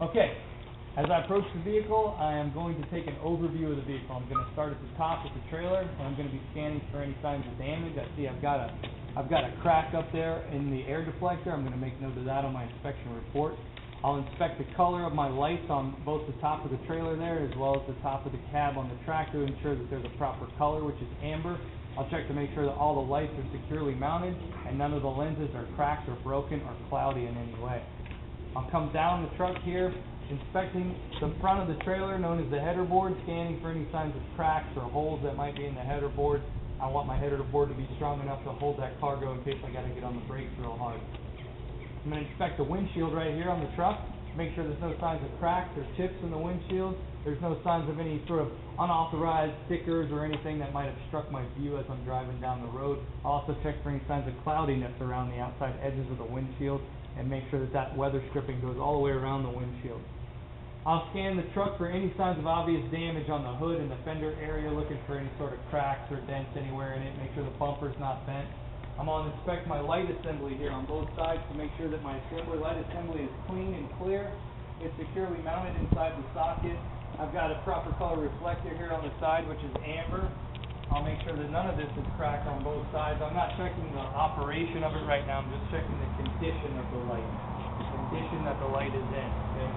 Okay, as I approach the vehicle, I am going to take an overview of the vehicle. I'm going to start at the top with the trailer, and I'm going to be scanning for any signs of damage. I see I've got a crack up there in the air deflector. I'm going to make note of that on my inspection report. I'll inspect the color of my lights on both the top of the trailer there as well as the top of the cab on the tractor to ensure that they're the proper color, which is amber. I'll check to make sure that all the lights are securely mounted and none of the lenses are cracked or broken or cloudy in any way. I'll come down the truck here, inspecting the front of the trailer known as the header board, scanning for any signs of cracks or holes that might be in the header board. I want my header board to be strong enough to hold that cargo in case I got to get on the brakes real hard. I'm going to inspect the windshield right here on the truck, make sure there's no signs of cracks or chips in the windshield. There's no signs of any sort of unauthorized stickers or anything that might have struck my view as I'm driving down the road. I'll also check for any signs of cloudiness around the outside edges of the windshield and make sure that that weather stripping goes all the way around the windshield. I'll scan the truck for any signs of obvious damage on the hood and the fender area, looking for any sort of cracks or dents anywhere in it, make sure the bumper's not bent. I'm going to inspect my light assembly here on both sides to make sure that my light assembly is clean and clear. It's securely mounted inside the socket. I've got a proper color reflector here on the side, which is amber. I'll make sure that none of this is cracked on both sides. I'm not checking the operation of it right now. I'm just checking the condition of the light, the condition that the light is in. Okay?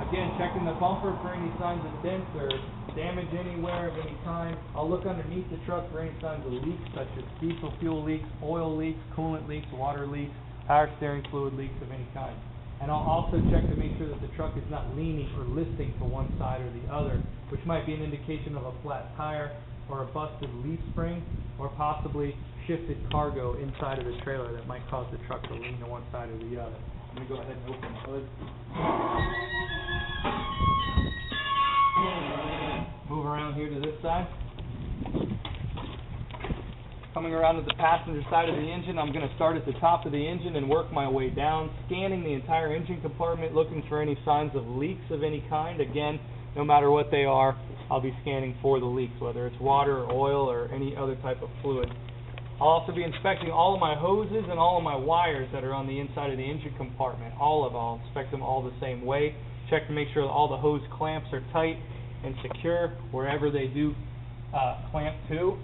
Again, checking the bumper for any signs of dents or damage anywhere of any kind. I'll look underneath the truck for any signs of leaks, such as diesel fuel leaks, oil leaks, coolant leaks, water leaks, power steering fluid leaks of any kind. And I'll also check to make sure that the truck is not leaning or listing to one side or the other, which might be an indication of a flat tire or a busted leaf spring or possibly shifted cargo inside of the trailer that might cause the truck to lean to one side or the other. I'm going to go ahead and open the hood. Move around here to this side. Coming around to the passenger side of the engine, I'm going to start at the top of the engine and work my way down, scanning the entire engine compartment, looking for any signs of leaks of any kind. Again, no matter what they are, I'll be scanning for the leaks, whether it's water or oil or any other type of fluid. I'll also be inspecting all of my hoses and all of my wires that are on the inside of the engine compartment. I'll inspect them all the same way. Check to make sure that all the hose clamps are tight and secure wherever they do clamp to.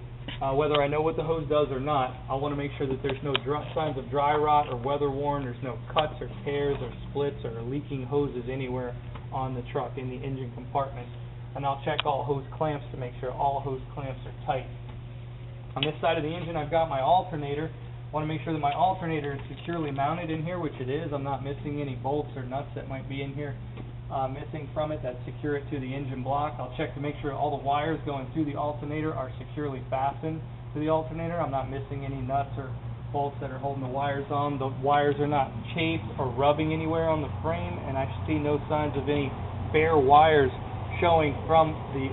Whether I know what the hose does or not, I want to make sure that there's no signs of dry rot or weather worn, there's no cuts or tears or splits or leaking hoses anywhere on the truck in the engine compartment. And I'll check all hose clamps to make sure all hose clamps are tight. On this side of the engine, I've got my alternator. I want to make sure that my alternator is securely mounted in here, which it is. I'm not missing any bolts or nuts that might be in here missing from it that secure it to the engine block. I'll check to make sure all the wires going through the alternator are securely fastened to the alternator. I'm not missing any nuts or bolts that are holding the wires on. The wires are not chafed or rubbing anywhere on the frame, and I see no signs of any bare wires showing from the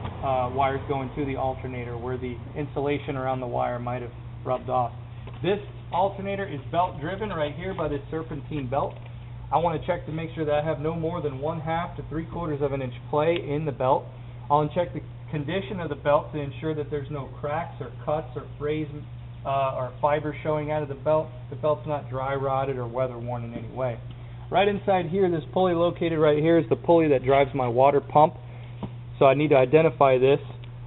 wires going to the alternator where the insulation around the wire might have rubbed off. This alternator is belt driven right here by this serpentine belt. I want to check to make sure that I have no more than 1/2 to 3/4 of an inch play in the belt. I'll check the condition of the belt to ensure that there's no cracks or cuts or frays or fibers showing out of the belt. The belt's not dry rotted or weather worn in any way. Right inside here, this pulley located right here is the pulley that drives my water pump. So I need to identify this.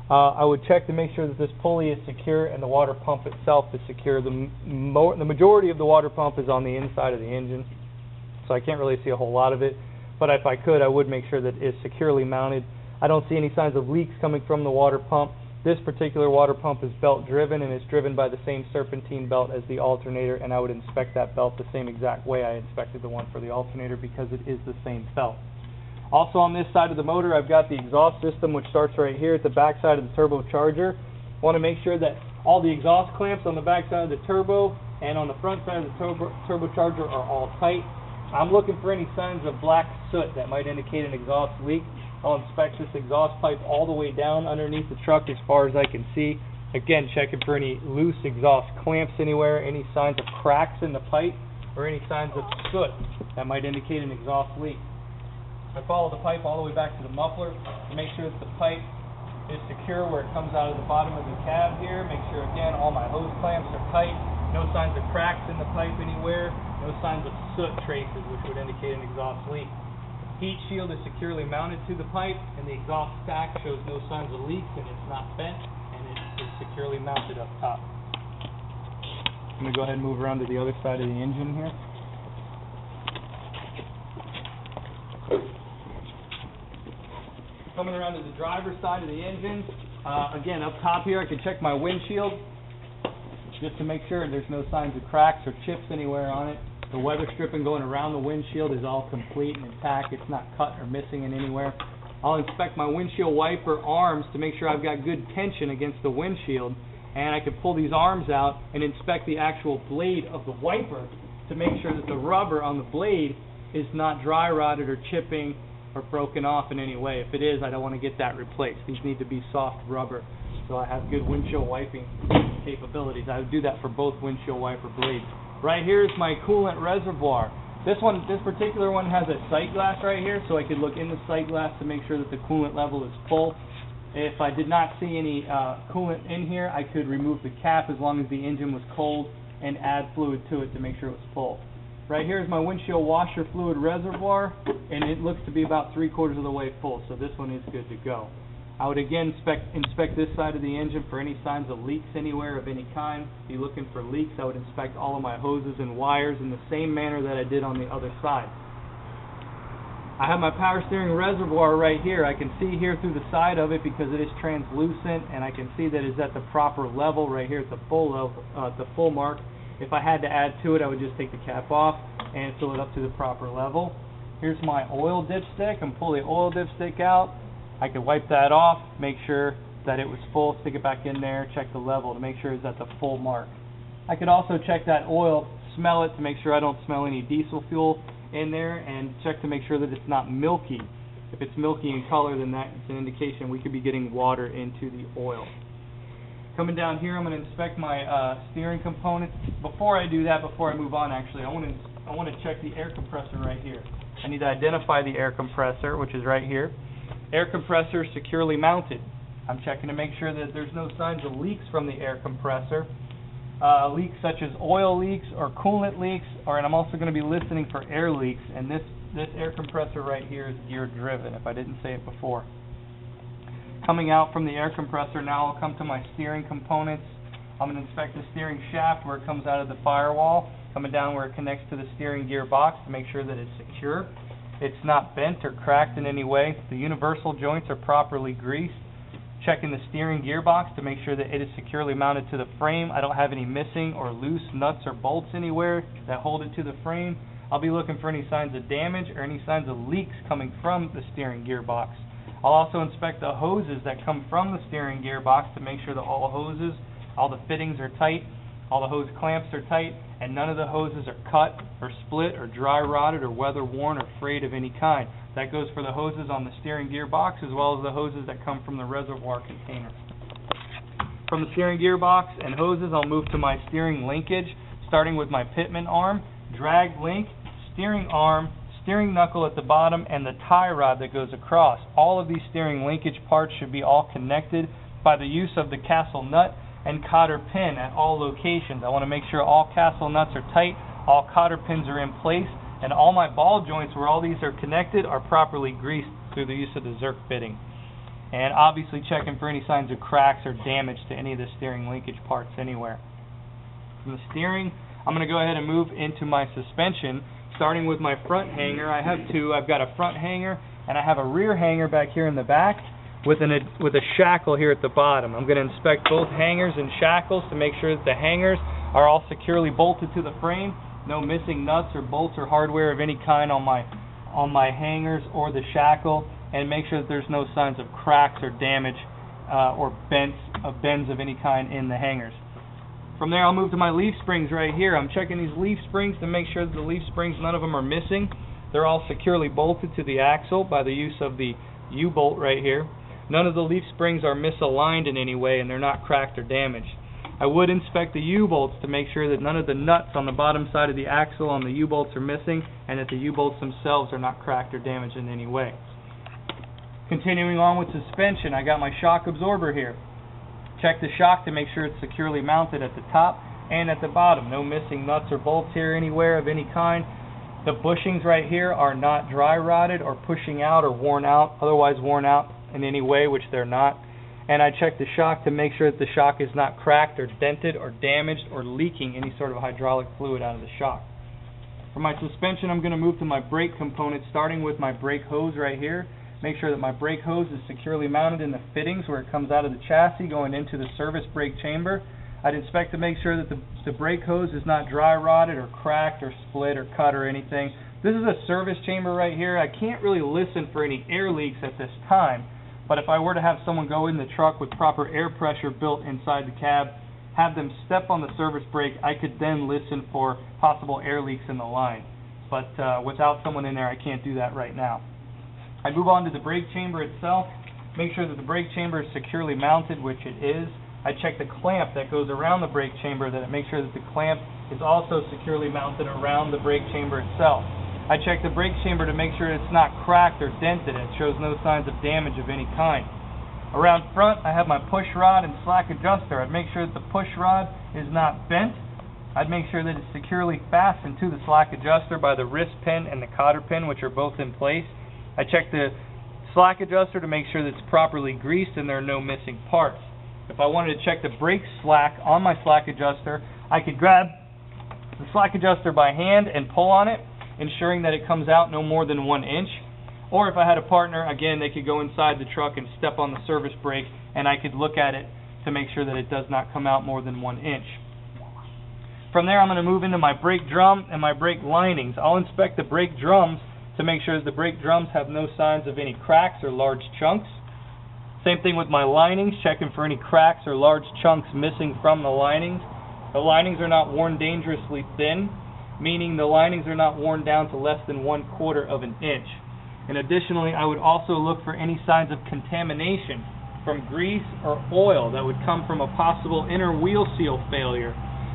I would check to make sure that this pulley is secure and the water pump itself is secure. The majority of the water pump is on the inside of the engine, so I can't really see a whole lot of it. But if I could, I would make sure that it's securely mounted. I don't see any signs of leaks coming from the water pump. This particular water pump is belt driven and it's driven by the same serpentine belt as the alternator, and I would inspect that belt the same exact way I inspected the one for the alternator because it is the same belt. Also on this side of the motor, I've got the exhaust system, which starts right here at the back side of the turbocharger. I want to make sure that all the exhaust clamps on the back side of the turbo and on the front side of the turbocharger are all tight. I'm looking for any signs of black soot that might indicate an exhaust leak. I'll inspect this exhaust pipe all the way down underneath the truck as far as I can see. Again, checking for any loose exhaust clamps anywhere, any signs of cracks in the pipe, or any signs of soot that might indicate an exhaust leak. I follow the pipe all the way back to the muffler to make sure that the pipe is secure where it comes out of the bottom of the cab here. Make sure, again, all my hose clamps are tight. No signs of cracks in the pipe anywhere. No signs of soot traces, which would indicate an exhaust leak. heat shield is securely mounted to the pipe, and the exhaust stack shows no signs of leaks, and it's not bent, and it is securely mounted up top. I'm going to go ahead and move around to the other side of the engine here. Coming around to the driver's side of the engine, again, up top here I can check my windshield just to make sure there's no signs of cracks or chips anywhere on it. The weather stripping going around the windshield is all complete and intact. It's not cut or missing in anywhere. I'll inspect my windshield wiper arms to make sure I've got good tension against the windshield, and I can pull these arms out and inspect the actual blade of the wiper to make sure that the rubber on the blade is not dry rotted or chipping or broken off in any way. If it is, I don't want to get that replaced. These need to be soft rubber, so I have good windshield wiping capabilities. I would do that for both windshield wiper blades. Right here is my coolant reservoir. This particular one has a sight glass right here, so I could look in the sight glass to make sure that the coolant level is full. If I did not see any coolant in here, I could remove the cap as long as the engine was cold and add fluid to it to make sure it was full. Right here is my windshield washer fluid reservoir, and it looks to be about 3/4 of the way full, so this one is good to go. I would again inspect this side of the engine for any signs of leaks anywhere of any kind. Be looking for leaks. I would inspect all of my hoses and wires in the same manner that I did on the other side. I have my power steering reservoir right here. I can see here through the side of it because it is translucent, and I can see that it's at the proper level right here at the full level, the full mark. If I had to add to it, I would just take the cap off and fill it up to the proper level. Here's my oil dipstick, and pull the oil dipstick out. I could wipe that off, make sure that it was full, stick it back in there, check the level to make sure it's at the full mark. I could also check that oil, smell it to make sure I don't smell any diesel fuel in there, and check to make sure that it's not milky. If it's milky in color, then that's an indication we could be getting water into the oil. Coming down here, I'm going to inspect my steering components. Before I do that, before I move on, actually, I want to check the air compressor right here. I need to identify the air compressor, which is right here. Air compressor securely mounted. I'm checking to make sure that there's no signs of leaks from the air compressor. Leaks such as oil leaks or coolant leaks, and I'm also going to be listening for air leaks. And this air compressor right here is gear driven, if I didn't say it before. Coming out from the air compressor, now I'll come to my steering components. I'm going to inspect the steering shaft where it comes out of the firewall, coming down where it connects to the steering gear box to make sure that it's secure. It's not bent or cracked in any way. The universal joints are properly greased. Checking the steering gearbox to make sure that it is securely mounted to the frame. I don't have any missing or loose nuts or bolts anywhere that hold it to the frame. I'll be looking for any signs of damage or any signs of leaks coming from the steering gearbox. I'll also inspect the hoses that come from the steering gearbox to make sure that all the hoses, all the fittings are tight, all the hose clamps are tight, and none of the hoses are cut or split or dry rotted or weather worn or frayed of any kind. That goes for the hoses on the steering gearbox as well as the hoses that come from the reservoir container. From the steering gearbox and hoses, I'll move to my steering linkage, starting with my pitman arm, drag link, steering arm, steering knuckle at the bottom, and the tie rod that goes across. All of these steering linkage parts should be all connected by the use of the castle nut and cotter pin at all locations. I want to make sure all castle nuts are tight, all cotter pins are in place, and all my ball joints where all these are connected are properly greased through the use of the Zerk bitting. And obviously checking for any signs of cracks or damage to any of the steering linkage parts anywhere. From the steering, I'm going to go ahead and move into my suspension, starting with my front hanger. I have two. I've got a front hanger and I have a rear hanger back here in the back with a shackle here at the bottom. I'm going to inspect both hangers and shackles to make sure that the hangers are all securely bolted to the frame. No missing nuts or bolts or hardware of any kind on my hangers or the shackle, and make sure that there's no signs of cracks or damage or bends of any kind in the hangers. From there, I'll move to my leaf springs right here. I'm checking these leaf springs to make sure that the leaf springs, none of them are missing. They're all securely bolted to the axle by the use of the U-bolt right here. None of the leaf springs are misaligned in any way, and they're not cracked or damaged. I would inspect the U-bolts to make sure that none of the nuts on the bottom side of the axle on the U-bolts are missing, and that the U-bolts themselves are not cracked or damaged in any way. Continuing on with suspension, I got my shock absorber here. Check the shock to make sure it's securely mounted at the top and at the bottom. No missing nuts or bolts here anywhere of any kind. The bushings right here are not dry rotted or pushing out or worn out, otherwise worn out in any way, which they're not. And I check the shock to make sure that the shock is not cracked or dented or damaged or leaking any sort of hydraulic fluid out of the shock. For my suspension, I'm going to move to my brake component, starting with my brake hose right here. Make sure that my brake hose is securely mounted in the fittings where it comes out of the chassis going into the service brake chamber. I'd inspect to make sure that the brake hose is not dry rotted or cracked or split or cut or anything. This is a service chamber right here. I can't really listen for any air leaks at this time, but if I were to have someone go in the truck with proper air pressure built inside the cab, have them step on the service brake, I could then listen for possible air leaks in the line. But without someone in there, I can't do that right now. I move on to the brake chamber itself, make sure that the brake chamber is securely mounted, which it is. I check the clamp that goes around the brake chamber, that it makes sure that the clamp is also securely mounted around the brake chamber itself. I check the brake chamber to make sure it's not cracked or dented. It shows no signs of damage of any kind. Around front, I have my push rod and slack adjuster. I'd make sure that the push rod is not bent. I'd make sure that it's securely fastened to the slack adjuster by the wrist pin and the cotter pin, which are both in place. I check the slack adjuster to make sure that it's properly greased and there are no missing parts. If I wanted to check the brake slack on my slack adjuster, I could grab the slack adjuster by hand and pull on it, ensuring that it comes out no more than 1 inch. Or if I had a partner, again, they could go inside the truck and step on the service brake, and I could look at it to make sure that it does not come out more than 1 inch. From there, I'm going to move into my brake drum and my brake linings. I'll inspect the brake drums to make sure that the brake drums have no signs of any cracks or large chunks. Same thing with my linings, checking for any cracks or large chunks missing from the linings. The linings are not worn dangerously thin, meaning the linings are not worn down to less than 1/4 of an inch. And additionally, I would also look for any signs of contamination from grease or oil that would come from a possible inner wheel seal failure.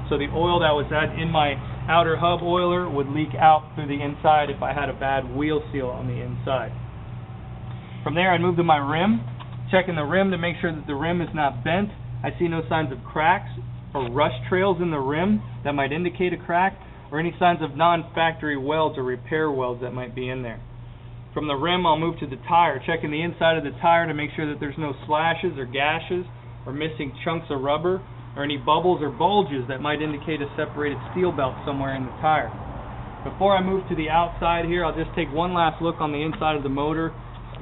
So the oil that was in my outer hub oiler would leak out through the inside if I had a bad wheel seal on the inside. From there, I move to my rim. Checking the rim to make sure that the rim is not bent. I see no signs of cracks or rust trails in the rim that might indicate a crack, or any signs of non-factory welds or repair welds that might be in there. From the rim, I'll move to the tire, checking the inside of the tire to make sure that there's no slashes or gashes or missing chunks of rubber or any bubbles or bulges that might indicate a separated steel belt somewhere in the tire. Before I move to the outside here, I'll just take one last look on the inside of the motor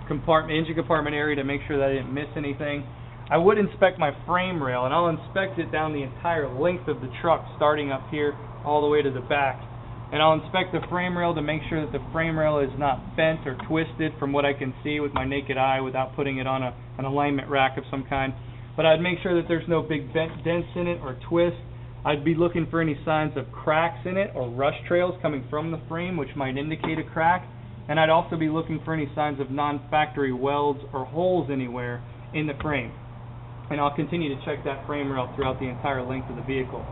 engine compartment area to make sure that I didn't miss anything. I would inspect my frame rail, and I'll inspect it down the entire length of the truck, starting up here all the way to the back. And I'll inspect the frame rail to make sure that the frame rail is not bent or twisted from what I can see with my naked eye without putting it on an alignment rack of some kind. But I'd make sure that there's no big dents in it or twists. I'd be looking for any signs of cracks in it or rust trails coming from the frame, which might indicate a crack. And I'd also be looking for any signs of non-factory welds or holes anywhere in the frame. And I'll continue to check that frame rail throughout the entire length of the vehicle.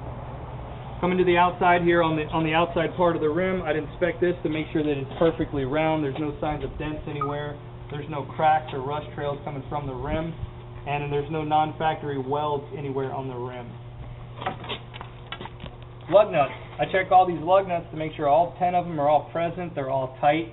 Coming to the outside here, on the outside part of the rim, I'd inspect this to make sure that it's perfectly round. There's no signs of dents anywhere. There's no cracks or rust trails coming from the rim. And there's no non-factory welds anywhere on the rim. Lug nuts. I check all these lug nuts to make sure all 10 of them are all present. They're all tight.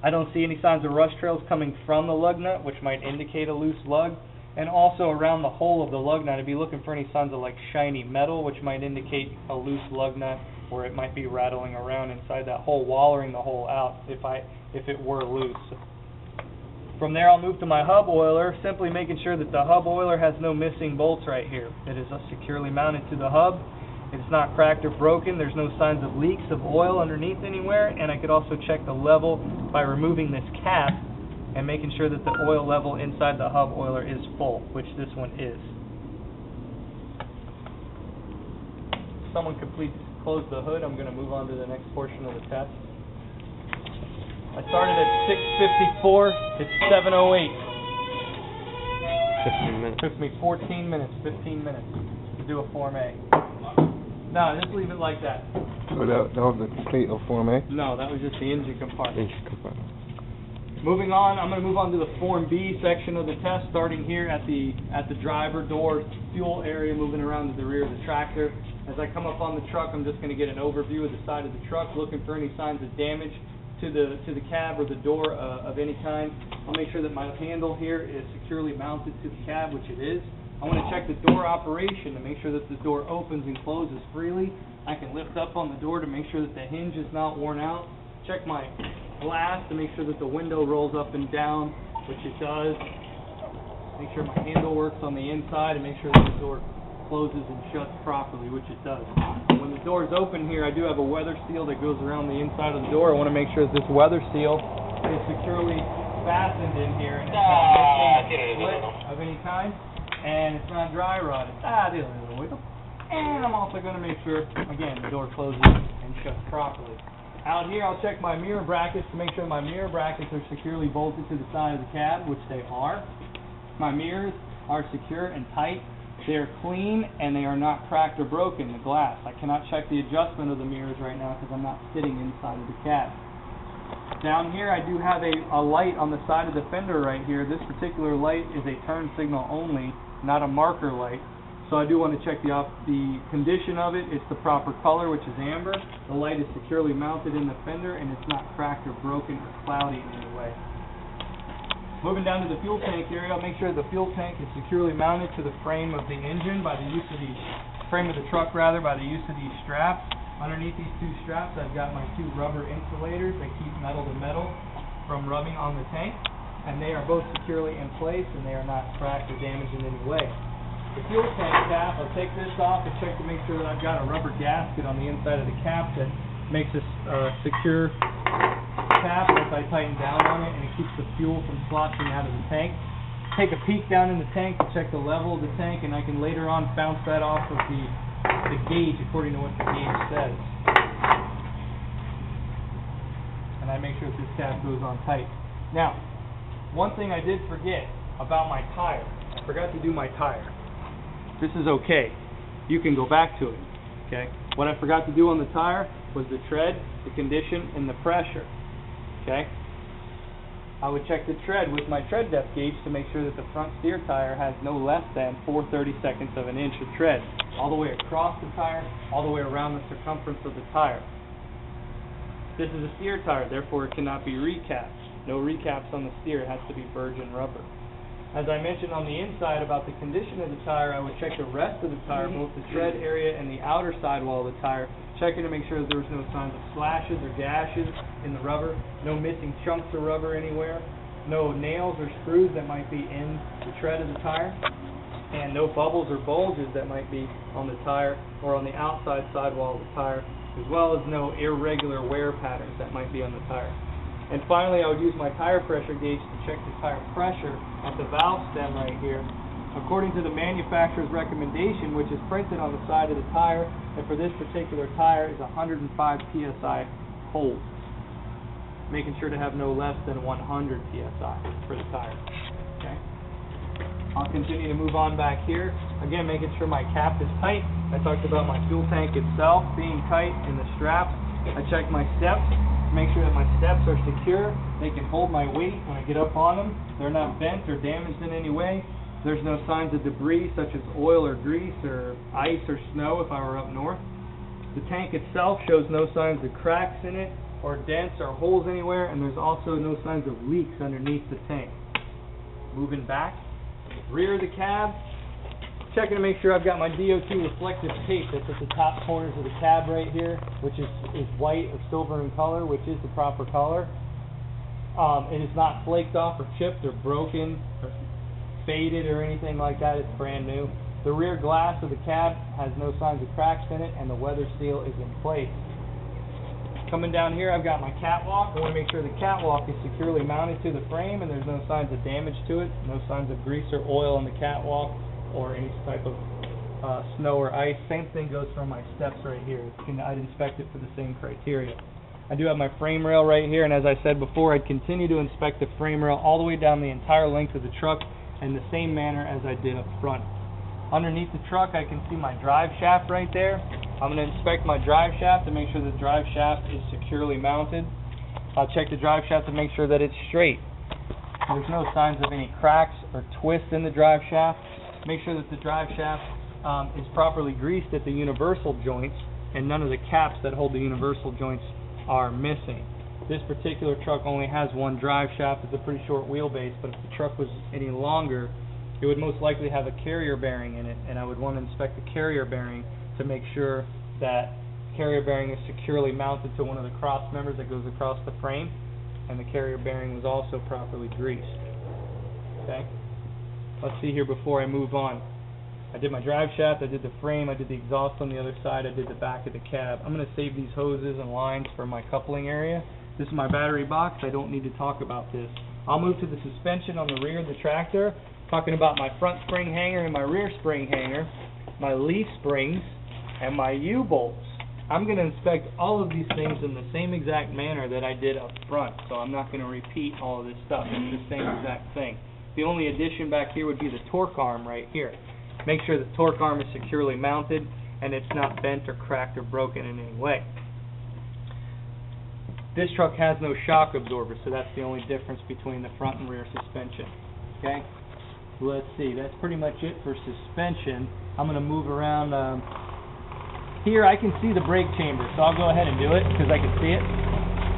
I don't see any signs of rust trails coming from the lug nut, which might indicate a loose lug. And also around the hole of the lug nut, I'd be looking for any signs of like shiny metal, which might indicate a loose lug nut, or it might be rattling around inside that hole, wallering the hole out if it were loose. From there, I'll move to my hub oiler, simply making sure that the hub oiler has no missing bolts right here. It is securely mounted to the hub. It's not cracked or broken. There's no signs of leaks of oil underneath anywhere. And I could also check the level by removing this cap and making sure that the oil level inside the hub oiler is full, which this one is. If someone could please close the hood, I'm going to move on to the next portion of the test. I started at 6:54. It's 7:08. 15 minutes. Took me 14 minutes, 15 minutes to do a Form A. No, just leave it like that. So that was the complete of Form A? No, that was just the engine compartment. Engine compartment. Moving on, I'm going to move on to the Form B section of the test, starting here at the driver door fuel area, moving around to the rear of the tractor. As I come up on the truck, I'm just going to get an overview of the side of the truck, looking for any signs of damage to the cab or the door of any kind. I'll make sure that my handle here is securely mounted to the cab, which it is. I want to check the door operation to make sure that the door opens and closes freely. I can lift up on the door to make sure that the hinge is not worn out. Check my glass to make sure that the window rolls up and down, which it does. Make sure my handle works on the inside and make sure that the door closes and shuts properly, which it does. When the door is open here, I do have a weather seal that goes around the inside of the door. I want to make sure that this weather seal is securely fastened in here and it's not missing a split of any kind, and it's not dry rotted. There's a little wiggle. And I'm also going to make sure, again, the door closes and shuts properly. Out here, I'll check my mirror brackets to make sure my mirror brackets are securely bolted to the side of the cab, which they are. My mirrors are secure and tight. They are clean and they are not cracked or broken, the glass. I cannot check the adjustment of the mirrors right now because I'm not sitting inside of the cab. Down here, I do have a light on the side of the fender right here. This particular light is a turn signal only, not a marker light. So I do want to check the condition of it. It's the proper color, which is amber. The light is securely mounted in the fender, and it's not cracked or broken or cloudy in any way. Moving down to the fuel tank area, I'll make sure the fuel tank is securely mounted to the frame of the engine by the use of the frame of the truck by the use of these straps. Underneath these two straps, I've got my two rubber insulators that keep metal to metal from rubbing on the tank, and they are both securely in place, and they are not cracked or damaged in any way. The fuel tank cap, I'll take this off and check to make sure that I've got a rubber gasket on the inside of the cap that makes this secure cap as I tighten down on it, and it keeps the fuel from sloshing out of the tank. Take a peek down in the tank to check the level of the tank, and I can later on bounce that off of the gauge according to what the gauge says. And I make sure that this cap goes on tight. Now, one thing I did forget about my tire. I forgot to do my tire. This is okay. You can go back to it. Okay. What I forgot to do on the tire was the tread, the condition, and the pressure. Okay. I would check the tread with my tread depth gauge to make sure that the front steer tire has no less than 4/32 of an inch of tread, all the way across the tire, all the way around the circumference of the tire. This is a steer tire, therefore it cannot be recapped. No recaps on the steer. It has to be virgin rubber. As I mentioned on the inside about the condition of the tire, I would check the rest of the tire, both the tread area and the outer sidewall of the tire, checking to make sure that there was no signs of slashes or gashes in the rubber, no missing chunks of rubber anywhere, no nails or screws that might be in the tread of the tire, and no bubbles or bulges that might be on the tire or on the outside sidewall of the tire, as well as no irregular wear patterns that might be on the tire. And finally, I would use my tire pressure gauge to check the tire pressure at the valve stem right here. According to the manufacturer's recommendation, which is printed on the side of the tire, and for this particular tire is 105 psi hold. Making sure to have no less than 100 psi for the tire. Okay. I'll continue to move on back here. Again, making sure my cap is tight. I talked about my fuel tank itself being tight in the straps. I check my steps. Make sure that my steps are secure. They can hold my weight when I get up on them. They're not bent or damaged in any way. There's no signs of debris such as oil or grease or ice or snow if I were up north. The tank itself shows no signs of cracks in it or dents or holes anywhere, and there's also no signs of leaks underneath the tank. Moving back, rear of the cab, checking to make sure I've got my DOT reflective tape that's at the top corners of the cab right here, which is white or silver in color, which is the proper color. It is not flaked off or chipped or broken or faded or anything like that. It's brand new. The rear glass of the cab has no signs of cracks in it, and the weather seal is in place. Coming down here, I've got my catwalk. I want to make sure the catwalk is securely mounted to the frame and there's no signs of damage to it, no signs of grease or oil on the catwalk or any type of snow or ice. Same thing goes for my steps right here. I'd inspect it for the same criteria. I do have my frame rail right here, and as I said before, I'd continue to inspect the frame rail all the way down the entire length of the truck in the same manner as I did up front. Underneath the truck, I can see my drive shaft right there. I'm going to inspect my drive shaft to make sure the drive shaft is securely mounted. I'll check the drive shaft to make sure that it's straight. There's no signs of any cracks or twists in the drive shaft. Make sure that the drive shaft is properly greased at the universal joints, and none of the caps that hold the universal joints are missing. This particular truck only has one drive shaft. It's a pretty short wheelbase, but if the truck was any longer, it would most likely have a carrier bearing in it, and I would want to inspect the carrier bearing to make sure that carrier bearing is securely mounted to one of the cross members that goes across the frame, and the carrier bearing was also properly greased. Okay? Let's see here before I move on. I did my drive shaft, I did the frame, I did the exhaust on the other side, I did the back of the cab. I'm going to save these hoses and lines for my coupling area. This is my battery box. I don't need to talk about this. I'll move to the suspension on the rear of the tractor, talking about my front spring hanger and my rear spring hanger, my leaf springs, and my U-bolts. I'm going to inspect all of these things in the same exact manner that I did up front, so I'm not going to repeat all of this stuff. It's the same exact thing. The only addition back here would be the torque arm right here. Make sure the torque arm is securely mounted and it's not bent or cracked or broken in any way. This truck has no shock absorber, so that's the only difference between the front and rear suspension. Okay? Let's see, that's pretty much it for suspension. I'm going to move around. Here I can see the brake chamber, so I'll go ahead and do it because I can see it.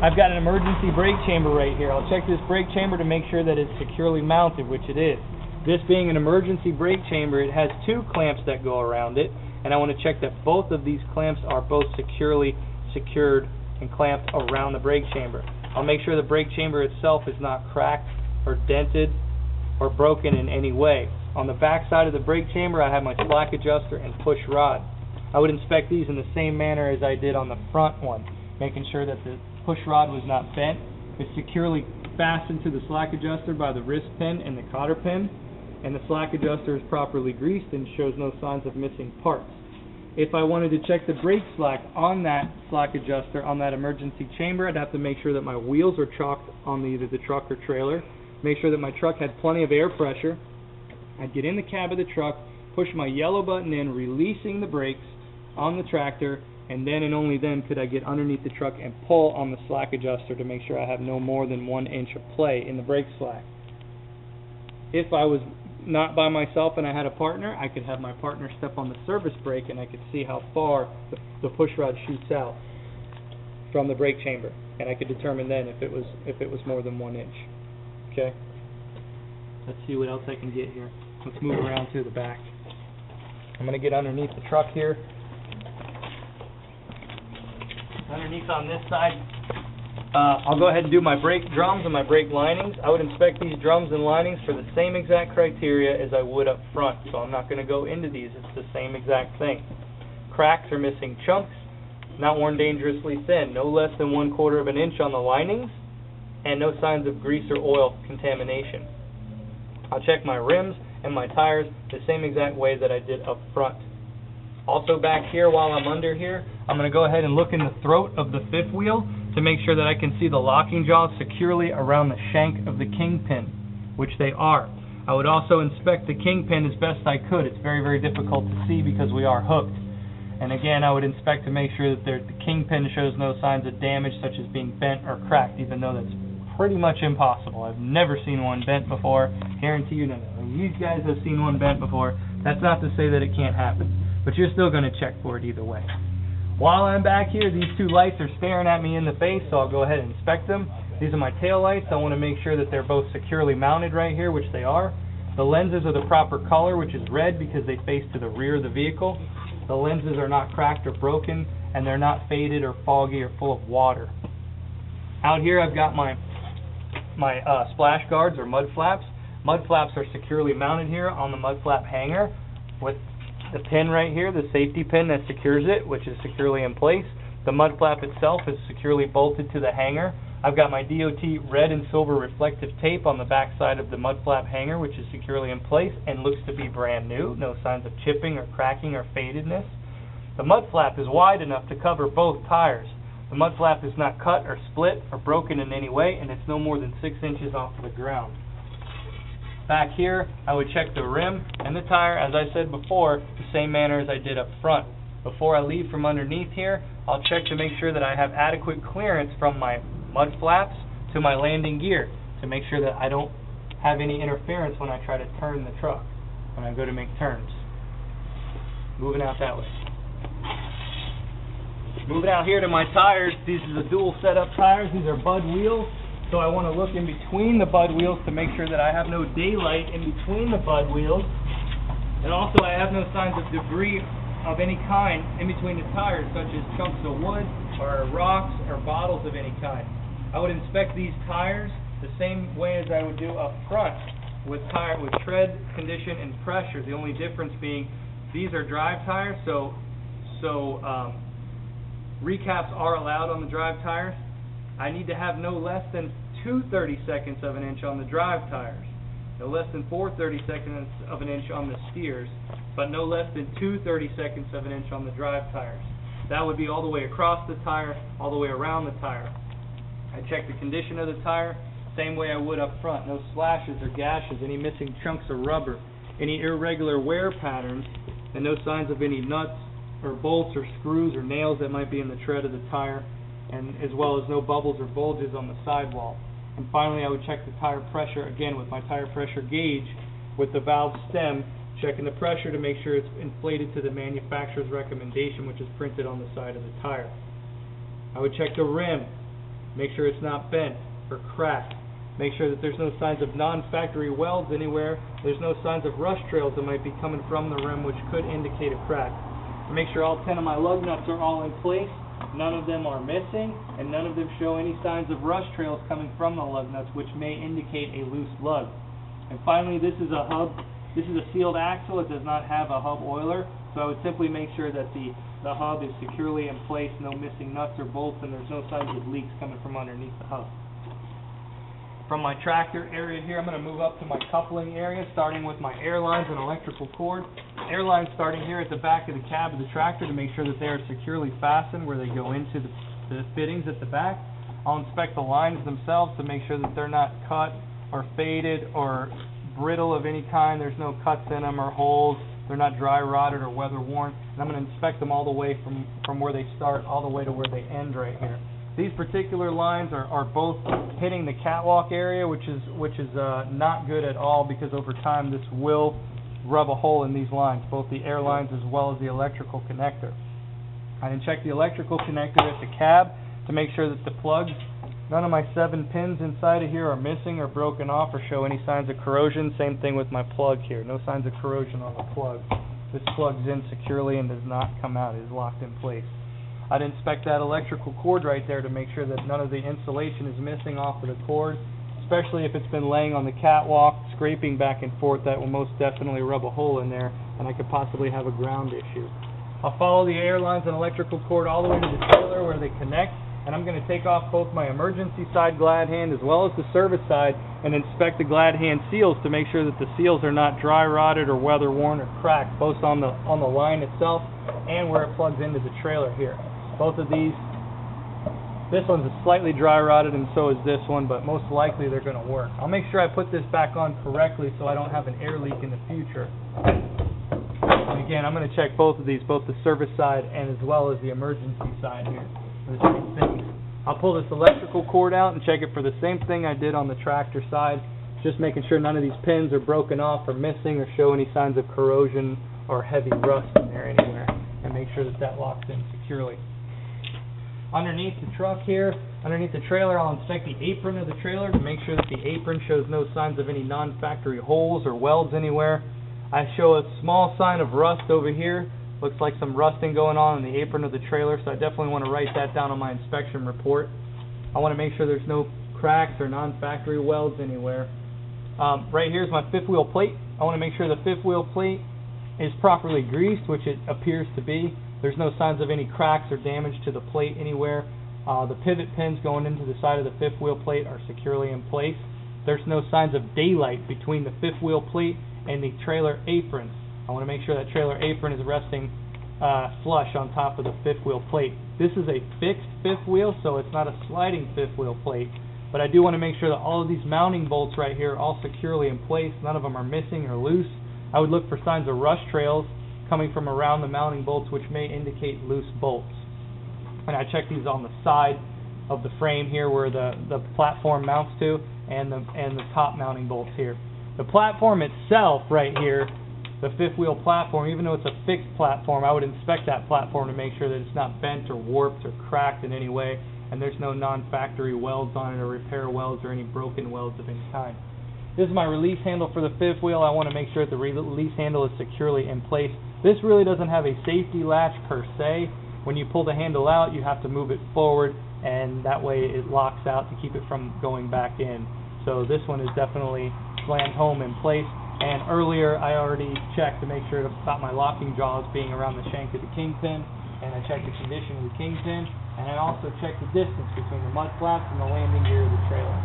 I've got an emergency brake chamber right here. I'll check this brake chamber to make sure that it's securely mounted, which it is. This being an emergency brake chamber, it has two clamps that go around it, and I want to check that both of these clamps are both securely secured and clamped around the brake chamber. I'll make sure the brake chamber itself is not cracked or dented or broken in any way. On the back side of the brake chamber, I have my slack adjuster and push rod. I would inspect these in the same manner as I did on the front one, making sure that the push rod was not bent. It's securely fastened to the slack adjuster by the wrist pin and the cotter pin, and the slack adjuster is properly greased and shows no signs of missing parts. If I wanted to check the brake slack on that slack adjuster on that emergency chamber, I'd have to make sure that my wheels are chalked on either the truck or trailer, make sure that my truck had plenty of air pressure. I'd get in the cab of the truck, push my yellow button in, releasing the brakes on the tractor, and then and only then could I get underneath the truck and pull on the slack adjuster to make sure I have no more than 1 inch of play in the brake slack. If I was not by myself and I had a partner, I could have my partner step on the service brake and I could see how far the push rod shoots out from the brake chamber, and I could determine then if it was more than 1 inch. Okay? Let's see what else I can get here. Let's move around to the back. I'm going to get underneath the truck here. Underneath on this side, I'll go ahead and do my brake drums and my brake linings. I would inspect these drums and linings for the same exact criteria as I would up front, so I'm not going to go into these. It's the same exact thing. Cracks or missing chunks, not worn dangerously thin, no less than 1/4 of an inch on the linings, and no signs of grease or oil contamination. I'll check my rims and my tires the same exact way that I did up front. Also back here, while I'm under here, I'm going to go ahead and look in the throat of the fifth wheel to make sure that I can see the locking jaws securely around the shank of the kingpin, which they are. I would also inspect the kingpin as best I could. It's very, very difficult to see because we are hooked. And again, I would inspect to make sure that the kingpin shows no signs of damage, such as being bent or cracked, even though that's pretty much impossible. I've never seen one bent before. Guarantee you, you guys have seen one bent before. That's not to say that it can't happen, but you're still going to check for it either way. While I'm back here, these two lights are staring at me in the face, so I'll go ahead and inspect them. These are my tail lights. I want to make sure that they're both securely mounted right here, which they are. The lenses are the proper color, which is red because they face to the rear of the vehicle. The lenses are not cracked or broken, and they're not faded or foggy or full of water. Out here I've got my splash guards or mud flaps. Mud flaps are securely mounted here on the mud flap hanger with the pin right here, the safety pin that secures it, which is securely in place. The mud flap itself is securely bolted to the hanger. I've got my DOT red and silver reflective tape on the back side of the mud flap hanger, which is securely in place and looks to be brand new. No signs of chipping or cracking or fadedness. The mud flap is wide enough to cover both tires. The mud flap is not cut or split or broken in any way, and it's no more than 6 inches off the ground. Back here, I would check the rim and the tire, as I said before, the same manner as I did up front. Before I leave from underneath here, I'll check to make sure that I have adequate clearance from my mud flaps to my landing gear to make sure that I don't have any interference when I try to turn the truck, when I go to make turns. Moving out that way. Moving out here to my tires, these are the dual setup tires. These are Bud wheels, so I want to look in between the Bud wheels to make sure that I have no daylight in between the Bud wheels, and also I have no signs of debris of any kind in between the tires, such as chunks of wood or rocks or bottles of any kind. I would inspect these tires the same way as I would do up front with tread condition and pressure. The only difference being these are drive tires, so recaps are allowed on the drive tires. I need to have no less than 2 32nds of an inch on the drive tires, no less than 4 32nds of an inch on the steers, but no less than 2 32nds of an inch on the drive tires. That would be all the way across the tire, all the way around the tire. I check the condition of the tire, same way I would up front. No slashes or gashes, any missing chunks of rubber, any irregular wear patterns, and no signs of any nuts or bolts or screws or nails that might be in the tread of the tire, and as well as no bubbles or bulges on the sidewall. And finally, I would check the tire pressure again with my tire pressure gauge with the valve stem, checking the pressure to make sure it's inflated to the manufacturer's recommendation, which is printed on the side of the tire. I would check the rim, make sure it's not bent or cracked. Make sure that there's no signs of non-factory welds anywhere. There's no signs of rust trails that might be coming from the rim, which could indicate a crack. Make sure all 10 of my lug nuts are all in place. None of them are missing, and none of them show any signs of rust trails coming from the lug nuts, which may indicate a loose lug. And finally, this is a hub. This is a sealed axle. It does not have a hub oiler, so I would simply make sure that the hub is securely in place, no missing nuts or bolts, and there's no signs of leaks coming from underneath the hub. From my tractor area here, I'm going to move up to my coupling area, starting with my air lines and electrical cord. Air lines starting here at the back of the cab of the tractor to make sure that they are securely fastened where they go into the fittings at the back. I'll inspect the lines themselves to make sure that they're not cut or faded or brittle of any kind. There's no cuts in them or holes. They're not dry rotted or weather worn. And I'm going to inspect them all the way from where they start all the way to where they end right here. These particular lines are both hitting the catwalk area, which is not good at all, because over time this will rub a hole in these lines, both the air lines as well as the electrical connector. I can check the electrical connector at the cab to make sure that the plugs, none of my 7 pins inside of here are missing or broken off or show any signs of corrosion. Same thing with my plug here, no signs of corrosion on the plug. This plugs in securely and does not come out, it is locked in place. I'd inspect that electrical cord right there to make sure that none of the insulation is missing off of the cord, especially if it's been laying on the catwalk, scraping back and forth. That will most definitely rub a hole in there, and I could possibly have a ground issue. I'll follow the air lines and electrical cord all the way to the trailer where they connect, and I'm going to take off both my emergency side glad hand as well as the service side and inspect the glad hand seals to make sure that the seals are not dry rotted or weather worn or cracked, both on the line itself and where it plugs into the trailer here. Both of these, this one's slightly dry rotted and so is this one, but most likely they're going to work. I'll make sure I put this back on correctly so I don't have an air leak in the future. And again, I'm going to check both of these, both the service side and as well as the emergency side here for the same things. I'll pull this electrical cord out and check it for the same thing I did on the tractor side, just making sure none of these pins are broken off or missing or show any signs of corrosion or heavy rust in there anywhere, and make sure that that locks in securely. Underneath the truck here, underneath the trailer, I'll inspect the apron of the trailer to make sure that the apron shows no signs of any non-factory holes or welds anywhere. I show a small sign of rust over here. Looks like some rusting going on in the apron of the trailer, so I definitely want to write that down on my inspection report. I want to make sure there's no cracks or non-factory welds anywhere. Right here is my fifth wheel plate. I want to make sure the fifth wheel plate is properly greased, which it appears to be. There's no signs of any cracks or damage to the plate anywhere. The pivot pins going into the side of the fifth wheel plate are securely in place. There's no signs of daylight between the fifth wheel plate and the trailer apron. I want to make sure that trailer apron is resting flush on top of the fifth wheel plate. This is a fixed fifth wheel, so it's not a sliding fifth wheel plate. But I do want to make sure that all of these mounting bolts right here are all securely in place. None of them are missing or loose. I would look for signs of rust trails coming from around the mounting bolts, which may indicate loose bolts. And I check these on the side of the frame here where the platform mounts to, and the top mounting bolts here. The platform itself right here, the fifth wheel platform, even though it's a fixed platform, I would inspect that platform to make sure that it's not bent or warped or cracked in any way, and there's no non-factory welds on it or repair welds or any broken welds of any kind. This is my release handle for the fifth wheel. I want to make sure that the release handle is securely in place. This really doesn't have a safety latch per se. When you pull the handle out, you have to move it forward, and that way it locks out to keep it from going back in. So this one is definitely slammed home in place. And earlier I already checked to make sure about my locking jaws being around the shank of the kingpin, and I checked the condition of the kingpin, and I also checked the distance between the mud flaps and the landing gear of the trailer.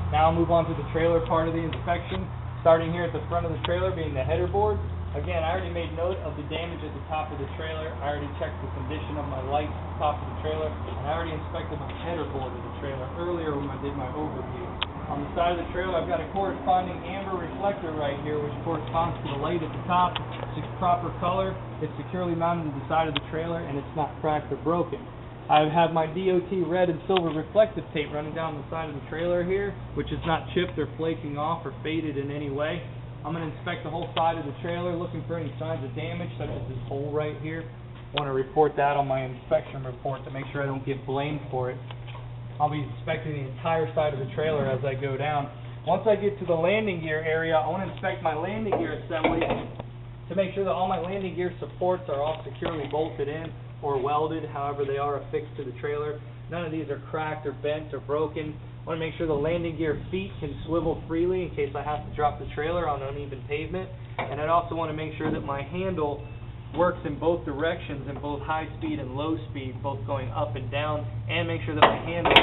Now I'll move on to the trailer part of the inspection, starting here at the front of the trailer being the header board. Again, I already made note of the damage at the top of the trailer. I already checked the condition of my lights at the top of the trailer, and I already inspected my header board of the trailer earlier when I did my overview. On the side of the trailer, I've got a corresponding amber reflector right here, which corresponds to the light at the top. It's a proper color. It's securely mounted to the side of the trailer, and it's not cracked or broken. I have my DOT red and silver reflective tape running down the side of the trailer here, which is not chipped or flaking off or faded in any way. I'm going to inspect the whole side of the trailer, looking for any signs of damage, such as this hole right here. I want to report that on my inspection report to make sure I don't get blamed for it. I'll be inspecting the entire side of the trailer as I go down. Once I get to the landing gear area, I want to inspect my landing gear assembly to make sure that all my landing gear supports are all securely bolted in or welded, however they are affixed to the trailer. None of these are cracked or bent or broken. I want to make sure the landing gear feet can swivel freely in case I have to drop the trailer on uneven pavement. And I'd also want to make sure that my handle works in both directions, in both high speed and low speed, both going up and down, and make sure that my handle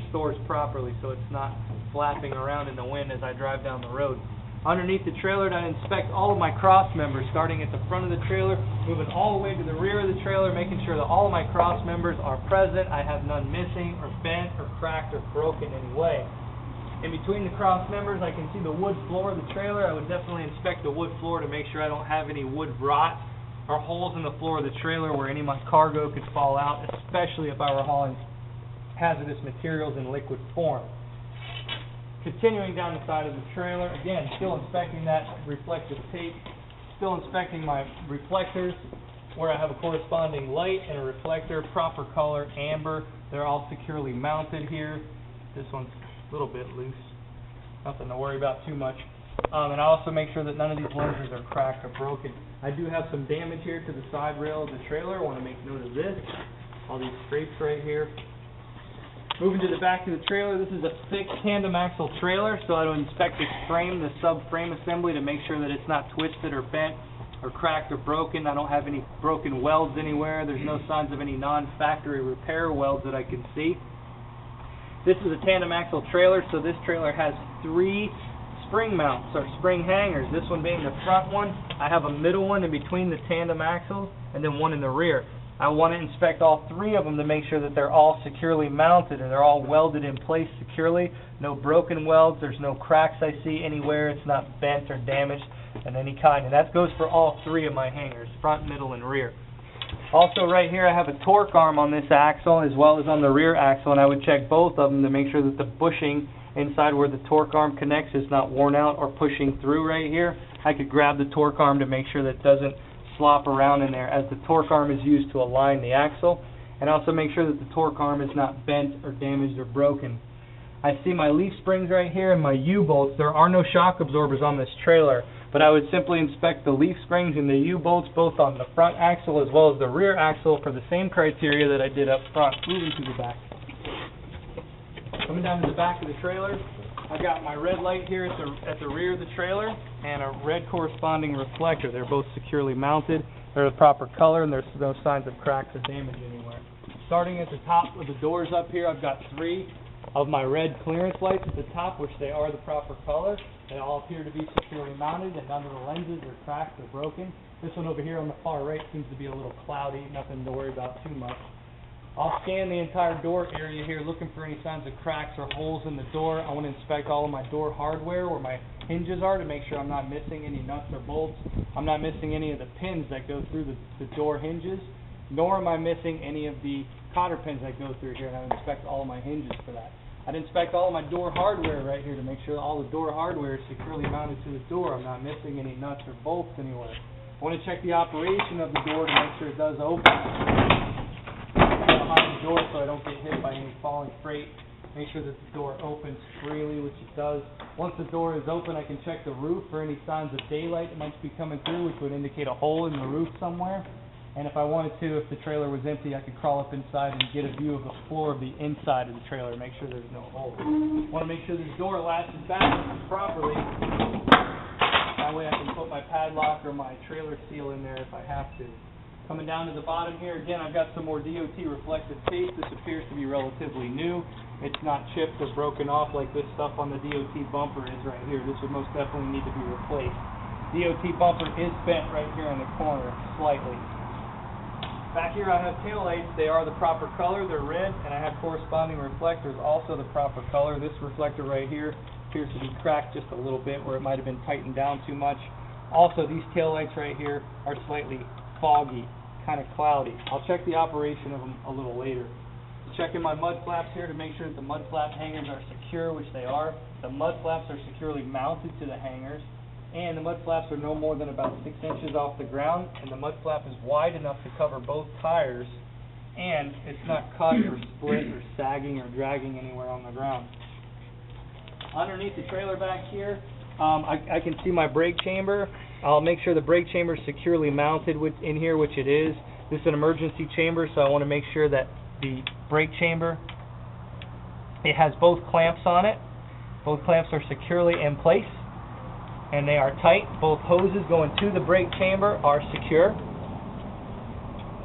stores properly so it's not flapping around in the wind as I drive down the road. Underneath the trailer, I inspect all of my cross members, starting at the front of the trailer, moving all the way to the rear of the trailer, making sure that all of my cross members are present. I have none missing or bent or cracked or broken in any way. In between the cross members, I can see the wood floor of the trailer. I would definitely inspect the wood floor to make sure I don't have any wood rot or holes in the floor of the trailer where any of my cargo could fall out, especially if I were hauling hazardous materials in liquid form. Continuing down the side of the trailer, again, still inspecting that reflective tape, still inspecting my reflectors where I have a corresponding light and a reflector, proper color, amber. They're all securely mounted here. This one's a little bit loose, nothing to worry about too much. And I also make sure that none of these lenses are cracked or broken. I do have some damage here to the side rail of the trailer. I want to make note of this. All these scrapes right here. Moving to the back of the trailer, this is a fixed tandem axle trailer, so I will inspect the frame, the sub-frame assembly, to make sure that it's not twisted or bent or cracked or broken. I don't have any broken welds anywhere. There's no signs of any non-factory repair welds that I can see. This is a tandem axle trailer, so this trailer has 3 spring mounts or spring hangers. This one being the front one. I have a middle one in between the tandem axles and then one in the rear. I want to inspect all 3 of them to make sure that they're all securely mounted and they're all welded in place securely. No broken welds, there's no cracks I see anywhere, it's not bent or damaged in any kind. And that goes for all 3 of my hangers, front, middle, and rear. Also right here I have a torque arm on this axle as well as on the rear axle, and I would check both of them to make sure that the bushing inside where the torque arm connects is not worn out or pushing through right here. I could grab the torque arm to make sure that it doesn't slop around in there, as the torque arm is used to align the axle, and also make sure that the torque arm is not bent or damaged or broken. I see my leaf springs right here and my U-bolts. There are no shock absorbers on this trailer, but I would simply inspect the leaf springs and the U-bolts both on the front axle as well as the rear axle for the same criteria that I did up front. Moving to the back. Coming down to the back of the trailer, I've got my red light here at the rear of the trailer and a red corresponding reflector. They're both securely mounted. They're the proper color and there's no signs of cracks or damage anywhere. Starting at the top of the doors up here, I've got 3 of my red clearance lights at the top, which they are the proper color. They all appear to be securely mounted and none of the lenses are cracked or broken. This one over here on the far right seems to be a little cloudy, nothing to worry about too much. I'll scan the entire door area here looking for any signs of cracks or holes in the door. I want to inspect all of my door hardware where my hinges are to make sure I'm not missing any nuts or bolts. I'm not missing any of the pins that go through the door hinges. nor am I missing any of the cotter pins that go through here, and I inspect all of my hinges for that. I'd inspect all of my door hardware right here to make sure all the door hardware is securely mounted to the door. I'm not missing any nuts or bolts anywhere. I want to check the operation of the door to make sure it does open behind the door so I don't get hit by any falling freight. Make sure that the door opens freely, which it does. Once the door is open, I can check the roof for any signs of daylight that might be coming through, which would indicate a hole in the roof somewhere. And if I wanted to, if the trailer was empty, I could crawl up inside and get a view of the floor of the inside of the trailer, make sure there's no hole. I want to make sure this door latches back properly. That way I can put my padlock or my trailer seal in there if I have to. Coming down to the bottom here, again, I've got some more DOT reflective tape. This appears to be relatively new. It's not chipped or broken off like this stuff on the DOT bumper is right here. This would most definitely need to be replaced. DOT bumper is bent right here in the corner slightly. Back here I have taillights. They are the proper color. They're red, and I have corresponding reflectors also the proper color. This reflector right here appears to be cracked just a little bit where it might have been tightened down too much. Also, these taillights right here are slightly foggy, kind of cloudy. I'll check the operation of them a little later. Checking my mud flaps here to make sure that the mud flap hangers are secure, which they are. The mud flaps are securely mounted to the hangers, and the mud flaps are no more than about 6 inches off the ground, and the mud flap is wide enough to cover both tires, and it's not cut or split or sagging or dragging anywhere on the ground. Underneath the trailer back here, I can see my brake chamber. I'll make sure the brake chamber is securely mounted in here, which it is. This is an emergency chamber, so I want to make sure that the brake chamber, it has both clamps on it. Both clamps are securely in place, and they are tight. Both hoses going to the brake chamber are secure.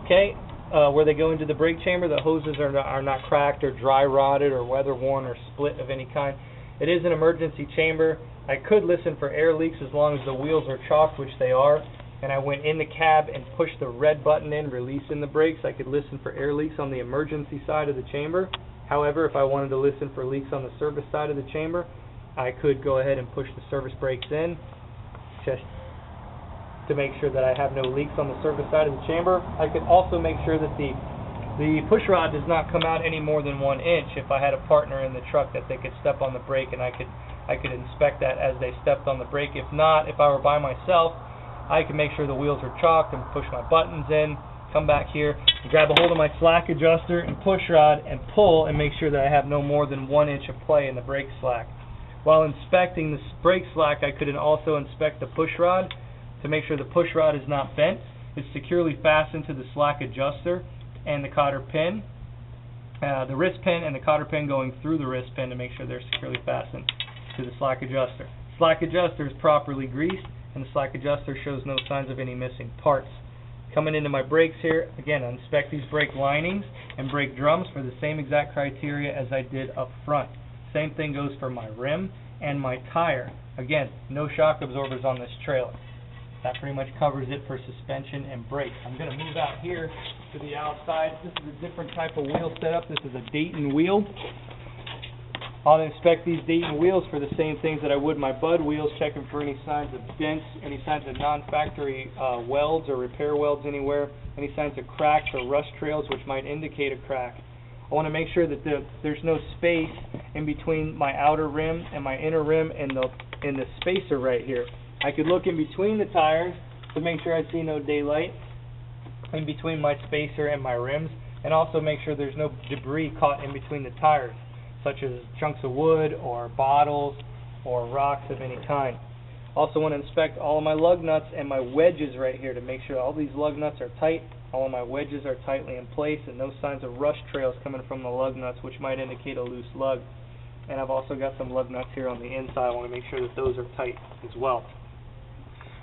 Okay, where they go into the brake chamber, the hoses are not cracked or dry rotted or weather worn or split of any kind. It is an emergency chamber. I could listen for air leaks as long as the wheels are chalked, which they are, and I went in the cab and pushed the red button in, releasing the brakes. I could listen for air leaks on the emergency side of the chamber. However, if I wanted to listen for leaks on the service side of the chamber, I could go ahead and push the service brakes in just to make sure that I have no leaks on the service side of the chamber. I could also make sure that the push rod does not come out any more than 1 inch if I had a partner in the truck that they could step on the brake, and I could inspect that as they stepped on the brake. If not, if I were by myself, I can make sure the wheels are chalked and push my buttons in, come back here, and grab a hold of my slack adjuster and push rod and pull and make sure that I have no more than 1 inch of play in the brake slack. While inspecting the brake slack, I could also inspect the push rod to make sure the push rod is not bent. It's securely fastened to the slack adjuster and the cotter pin, the wrist pin and the cotter pin going through the wrist pin to make sure they're securely fastened to the slack adjuster. Slack adjuster is properly greased, and the slack adjuster shows no signs of any missing parts. Coming into my brakes here, again, I inspect these brake linings and brake drums for the same exact criteria as I did up front. Same thing goes for my rim and my tire. Again, no shock absorbers on this trailer. That pretty much covers it for suspension and brakes. I'm going to move out here to the outside. This is a different type of wheel setup. This is a Dayton wheel. I'll inspect these Dayton wheels for the same things that I would my Bud wheels, checking for any signs of dents, any signs of non-factory welds or repair welds anywhere, any signs of cracks or rust trails which might indicate a crack. I want to make sure that there's no space in between my outer rim and my inner rim and the spacer right here. I could look in between the tires to make sure I see no daylight in between my spacer and my rims, and also make sure there's no debris caught in between the tires, such as chunks of wood or bottles or rocks of any kind. Also want to inspect all of my lug nuts and my wedges right here to make sure all these lug nuts are tight, all of my wedges are tightly in place, and no signs of rust trails coming from the lug nuts which might indicate a loose lug. And I've also got some lug nuts here on the inside. I want to make sure that those are tight as well.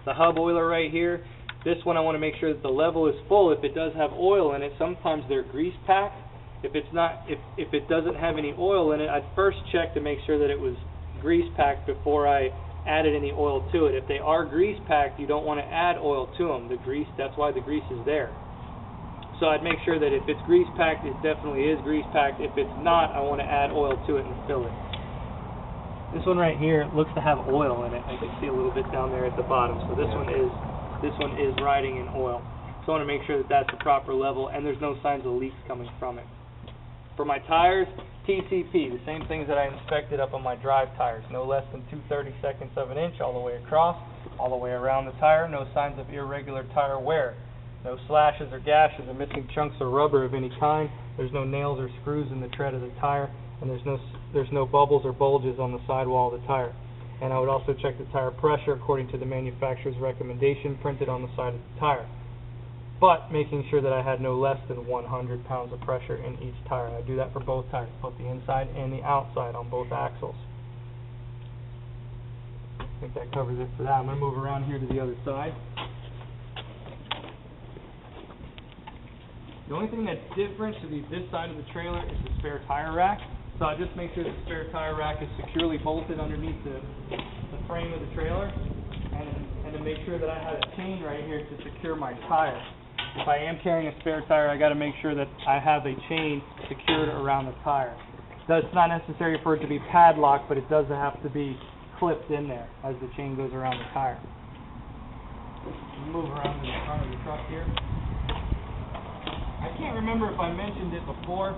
The hub oiler right here, this one I want to make sure that the level is full. If it does have oil in it, sometimes they're grease packed. If it doesn't have any oil in it, I'd first check to make sure that it was grease packed before I added any oil to it. If they are grease packed, you don't want to add oil to them. That's why the grease is there. So I'd make sure that if it's grease packed, it definitely is grease packed. If it's not, I want to add oil to it and fill it. This one right here looks to have oil in it. I can see a little bit down there at the bottom. So this one is riding in oil. So I want to make sure that that's the proper level and there's no signs of leaks coming from it. For my tires, TCP, the same things that I inspected up on my drive tires. No less than 2/32 of an inch all the way across, all the way around the tire. No signs of irregular tire wear. No slashes or gashes or missing chunks of rubber of any kind. There's no nails or screws in the tread of the tire, and there's no bubbles or bulges on the sidewall of the tire. And I would also check the tire pressure according to the manufacturer's recommendation printed on the side of the tire, but making sure that I had no less than 100 pounds of pressure in each tire. I do that for both tires, both the inside and the outside on both axles. I think that covers it for that. I'm going to move around here to the other side. The only thing that's different to this side of the trailer is the spare tire rack. So I just make sure the spare tire rack is securely bolted underneath the frame of the trailer, and to make sure that I have a chain right here to secure my tire. If I am carrying a spare tire, I got to make sure that I have a chain secured around the tire. That's not necessary for it to be padlocked, but it does have to be clipped in there as the chain goes around the tire. Move around to the front of the truck here. I can't remember if I mentioned it before,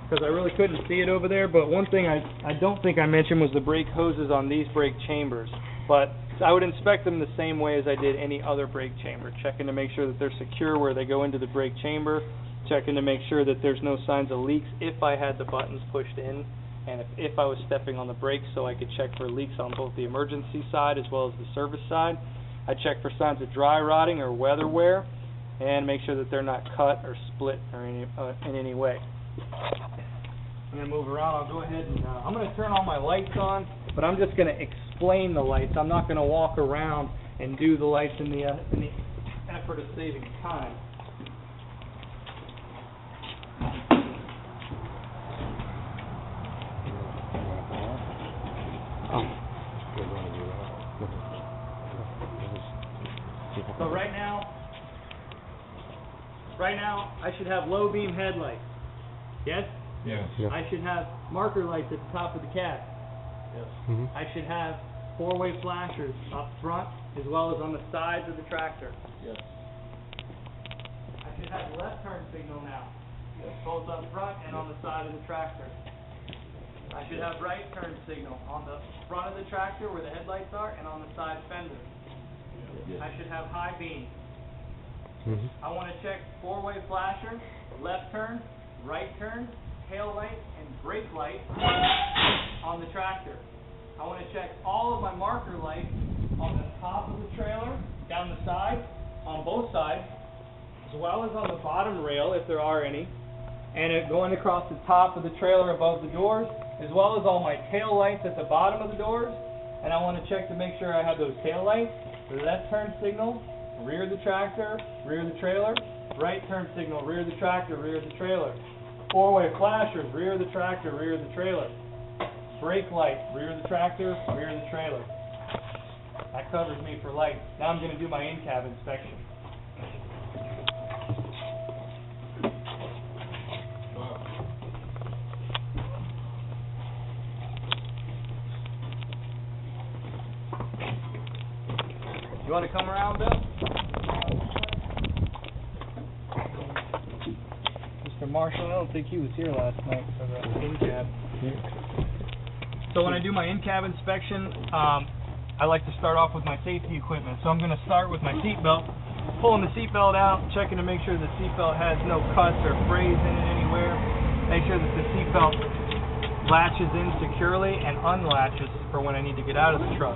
because I really couldn't see it over there, but one thing I don't think I mentioned was the brake hoses on these brake chambers. But I would inspect them the same way as I did any other brake chamber, checking to make sure that they're secure where they go into the brake chamber, checking to make sure that there's no signs of leaks if I had the buttons pushed in, and if I was stepping on the brakes, so I could check for leaks on both the emergency side as well as the service side. I check for signs of dry rotting or weather wear, and make sure that they're not cut or split or in any way. I'm going to move around. I'll go ahead and I'm going to turn all my lights on, but I'm just going to explain the lights. I'm not going to walk around and do the lights in the effort of saving time. So right now I should have low beam headlights. Yes? Yes. Yeah. I should have marker lights at the top of the cab. Yes. Mm-hmm. I should have four-way flashers up front as well as on the sides of the tractor. Yes. I should have left turn signal now, both up front and on the side of the tractor. I should have right turn signal on the front of the tractor where the headlights are and on the side fender. Yes. I should have high beam. Mm-hmm. I want to check four-way flasher, left turn, right turn, tail light, and brake light on the tractor. I want to check all of my marker lights on the top of the trailer, down the side, on both sides, as well as on the bottom rail if there are any, and going across the top of the trailer above the doors, as well as all my tail lights at the bottom of the doors. And I want to check to make sure I have those tail lights, the left turn signal, rear of the tractor, rear of the trailer, right turn signal, rear of the tractor, rear of the trailer. Four-way flashers, rear of the tractor, rear of the trailer. Brake light, rear of the tractor, rear of the trailer. That covers me for lights. Now I'm going to do my in-cab inspection. You want to come around, Bill? Mr. Marshall, I don't think he was here last night for the in-cab. So when I do my in-cab inspection, I like to start off with my safety equipment. So I'm going to start with my seat belt, pulling the seat belt out, checking to make sure the seat belt has no cuts or frays in it anywhere. Make sure that the seat belt latches in securely and unlatches for when I need to get out of the truck.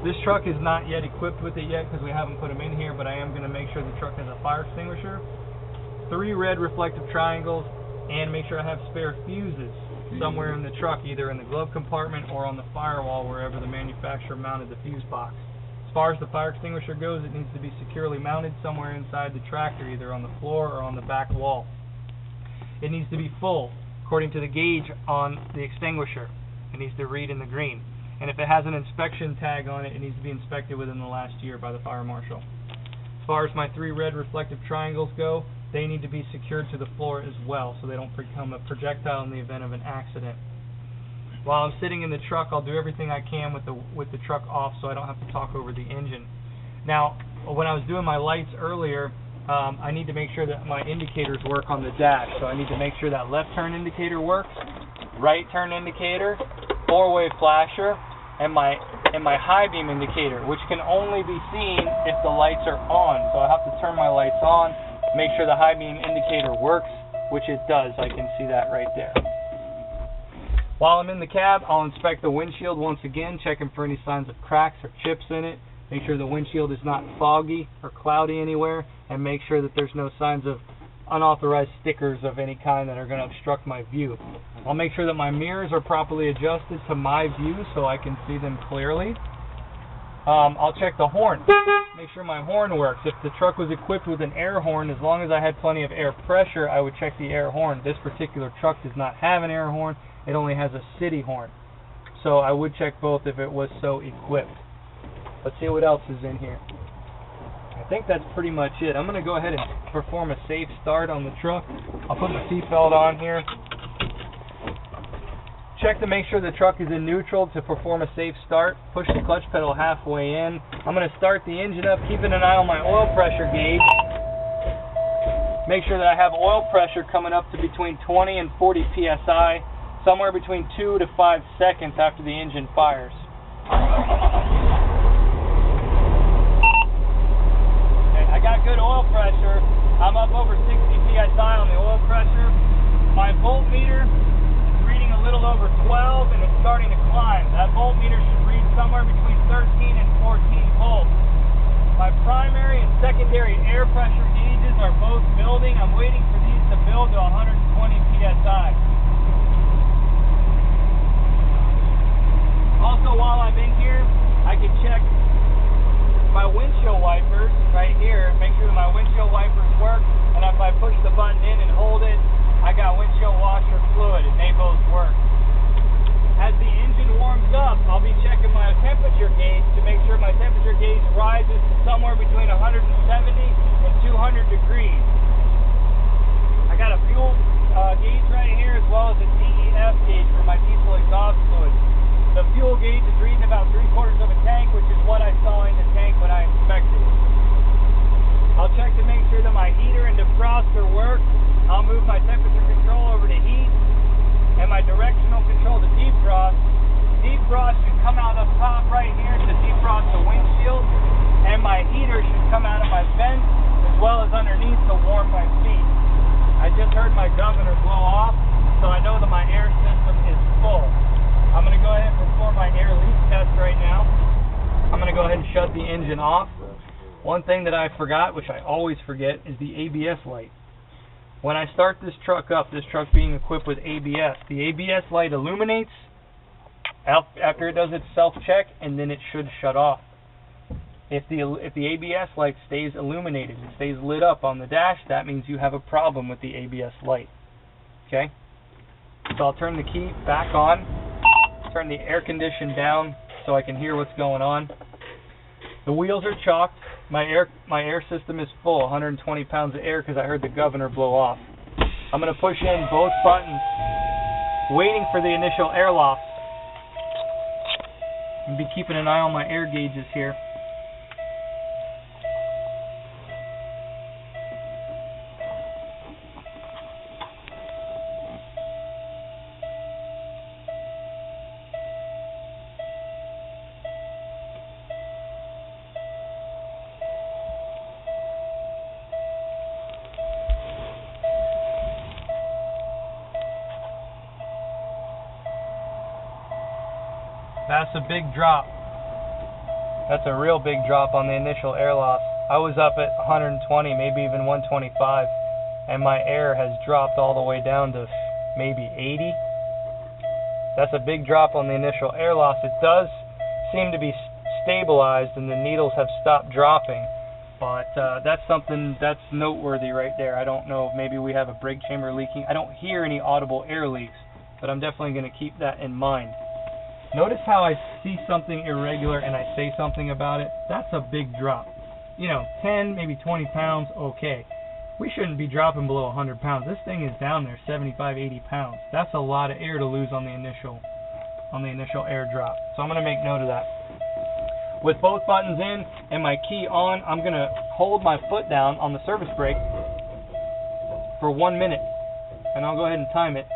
This truck is not yet equipped with it yet because we haven't put them in here, but I am going to make sure the truck has a fire extinguisher, 3 red reflective triangles, and make sure I have spare fuses somewhere in the truck, either in the glove compartment or on the firewall, wherever the manufacturer mounted the fuse box. As far as the fire extinguisher goes, it needs to be securely mounted somewhere inside the tractor, either on the floor or on the back wall. It needs to be full, according to the gauge on the extinguisher. It needs to read in the green. And if it has an inspection tag on it, it needs to be inspected within the last year by the fire marshal. As far as my 3 red reflective triangles go, they need to be secured to the floor as well, so they don't become a projectile in the event of an accident. While I'm sitting in the truck, I'll do everything I can with the truck off so I don't have to talk over the engine. Now, when I was doing my lights earlier, I need to make sure that my indicators work on the dash. So I need to make sure that left turn indicator works, right turn indicator, four-way flasher, and my high beam indicator, which can only be seen if the lights are on. So I have to turn my lights on, make sure the high beam indicator works, which it does. I can see that right there. While I'm in the cab, I'll inspect the windshield once again, checking for any signs of cracks or chips in it. Make sure the windshield is not foggy or cloudy anywhere, and make sure that there's no signs of unauthorized stickers of any kind that are going to obstruct my view. I'll make sure that my mirrors are properly adjusted to my view so I can see them clearly. I'll check the horn. Make sure my horn works. If the truck was equipped with an air horn, as long as I had plenty of air pressure, I would check the air horn. This particular truck does not have an air horn. It only has a city horn. So I would check both if it was so equipped. Let's see what else is in here. I think that's pretty much it. I'm going to go ahead and perform a safe start on the truck. I'll put the seatbelt on here. Check to make sure the truck is in neutral to perform a safe start. Push the clutch pedal halfway in. I'm going to start the engine up, keeping an eye on my oil pressure gauge. Make sure that I have oil pressure coming up to between 20 and 40 psi, somewhere between 2 to 5 seconds after the engine fires. I got good oil pressure. I'm up over 60 psi on the oil pressure. My voltmeter is reading a little over 12 and it's starting to climb. That voltmeter should read somewhere between 13 and 14 volts. My primary and secondary air pressure gauges are both building. I'm waiting for these to build to 120 psi. Also, while I'm in here, I can check my windshield wipers right here, make sure that my windshield wipers work, and if I push the button in and hold it, I got windshield washer fluid, and they both work. As the engine warms up, I'll be checking my temperature gauge to make sure my temperature gauge rises to somewhere between 170 and 200 degrees. I got a fuel gauge right here, as well as a DEF gauge for my diesel exhaust fluid. The fuel gauge is reading about 3/4 of a tank, which is what I saw in the tank when I inspected it. I'll check to make sure that my heater and defroster work. I'll move my temperature control over to heat and my directional control to defrost. Defrost should come out up top right here to defrost the windshield, and my heater should come out of my vents as well as underneath to warm my seat. I just heard my governor blow off, so I know that my air system is full. I'm going to go ahead and perform my air leak test right now. I'm going to go ahead and shut the engine off. One thing that I forgot, which I always forget, is the ABS light. When I start this truck up, this truck being equipped with ABS, the ABS light illuminates after it does its self-check, and then it should shut off. If the ABS light stays illuminated, it stays lit up on the dash, that means you have a problem with the ABS light. Okay? So I'll turn the key back on. Turn the air condition down so I can hear what's going on. The wheels are chalked. My air system is full, 120 pounds of air, because I heard the governor blow off. I'm going to push in both buttons, waiting for the initial air loss. I'll be keeping an eye on my air gauges here. That's a big drop. That's a real big drop on the initial air loss. I was up at 120, maybe even 125, and my air has dropped all the way down to maybe 80. That's a big drop on the initial air loss. It does seem to be stabilized and the needles have stopped dropping, but that's something that's noteworthy right there. I don't know if maybe we have a brake chamber leaking. I don't hear any audible air leaks, but I'm definitely going to keep that in mind. Notice how I see something irregular and I say something about it. That's a big drop. You know, 10, maybe 20 pounds, okay. We shouldn't be dropping below 100 pounds. This thing is down there 75, 80 pounds. That's a lot of air to lose on the initial air drop. So I'm going to make note of that. With both buttons in and my key on, I'm going to hold my foot down on the service brake for 1 minute, and I'll go ahead and time it.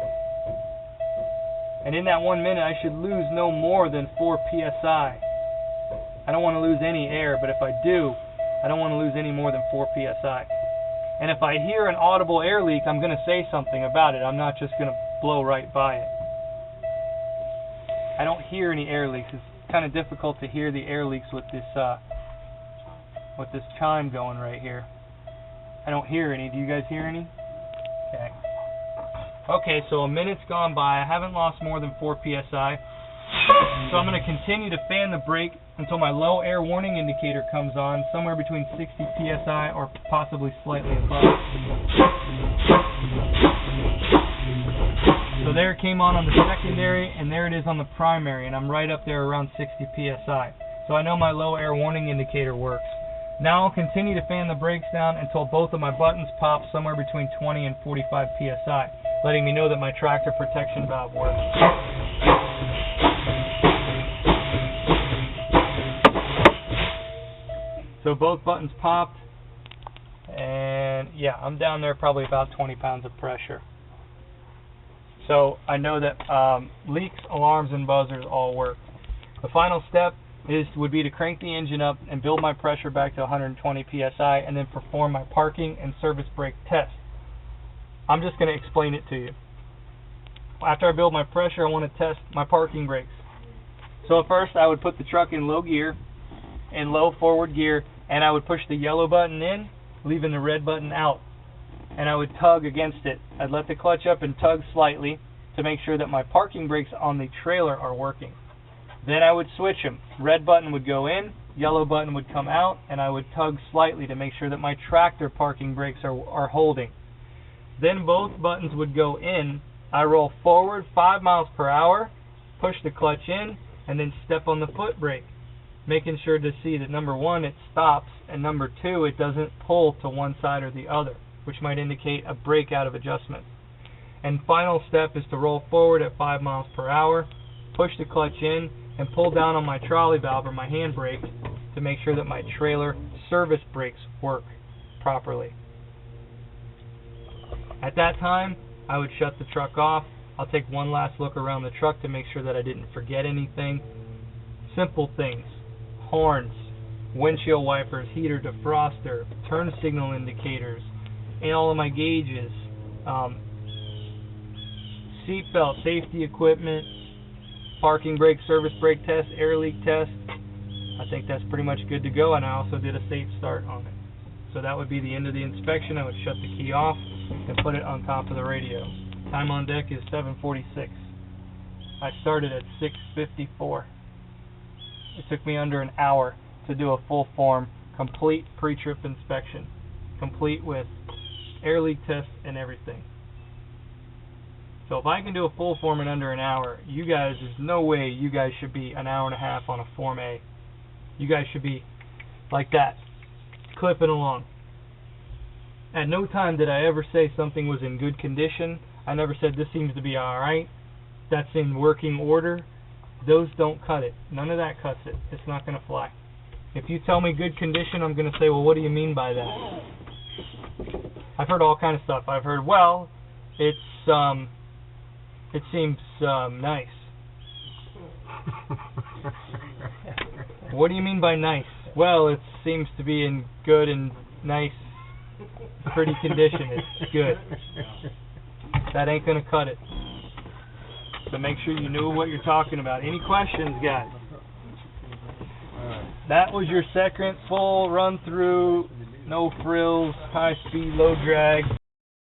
And in that 1 minute, I should lose no more than 4 psi. I don't want to lose any air, but if I do, I don't want to lose any more than 4 psi. And if I hear an audible air leak, I'm going to say something about it. I'm not just going to blow right by it. I don't hear any air leaks. It's kind of difficult to hear the air leaks with this chime going right here. I don't hear any. Do you guys hear any? Okay. Okay, so a minute's gone by. I haven't lost more than 4 psi. So I'm going to continue to fan the brake until my low air warning indicator comes on, somewhere between 60 psi or possibly slightly above. So there it came on the secondary, and there it is on the primary, and I'm right up there around 60 psi. So I know my low air warning indicator works. Now I'll continue to fan the brakes down until both of my buttons pop somewhere between 20 and 45 psi, letting me know that my tractor protection valve works. So both buttons popped, and yeah, I'm down there probably about 20 pounds of pressure. So I know that leaks, alarms, and buzzers all work. The final step would be to crank the engine up and build my pressure back to 120 psi, and then perform my parking and service brake test. I'm just going to explain it to you. After I build my pressure, I want to test my parking brakes. So at first I would put the truck in low gear, in low forward gear, and I would push the yellow button in, leaving the red button out. And I would tug against it. I'd let the clutch up and tug slightly to make sure that my parking brakes on the trailer are working. Then I would switch them. Red button would go in, yellow button would come out, and I would tug slightly to make sure that my tractor parking brakes are holding. Then both buttons would go in. I roll forward 5 miles per hour, push the clutch in, and then step on the foot brake, making sure to see that number one, it stops, and number two, it doesn't pull to one side or the other, which might indicate a brake out of adjustment. And final step is to roll forward at 5 miles per hour, push the clutch in, and pull down on my trolley valve or my handbrake to make sure that my trailer service brakes work properly. At that time, I would shut the truck off. I'll take one last look around the truck to make sure that I didn't forget anything. Simple things: horns, windshield wipers, heater, defroster, turn signal indicators, and all of my gauges, seatbelt, safety equipment, parking brake, service brake test, air leak test. I think that's pretty much good to go, and I also did a safe start on it. So that would be the end of the inspection. I would shut the key off and put it on top of the radio. Time on deck is 7:46. I started at 6:54. It took me under an hour to do a full form, complete pre-trip inspection, complete with air leak test and everything. So if I can do a full form in under an hour, you guys, there's no way you guys should be an hour and a half on a Form A. You guys should be like that, clipping along. At no time did I ever say something was in good condition. I never said this seems to be alright, that's in working order. Those don't cut it. None of that cuts it. It's not going to fly. If you tell me good condition, I'm going to say, well, what do you mean by that? I've heard all kind of stuff. I've heard, well, it seems nice. What do you mean by nice? Well, it seems to be in good and nice, pretty condition. It's good. That ain't going to cut it. So make sure you know what you're talking about. Any questions, guys? That was your second full run through, no frills, high speed, low drag.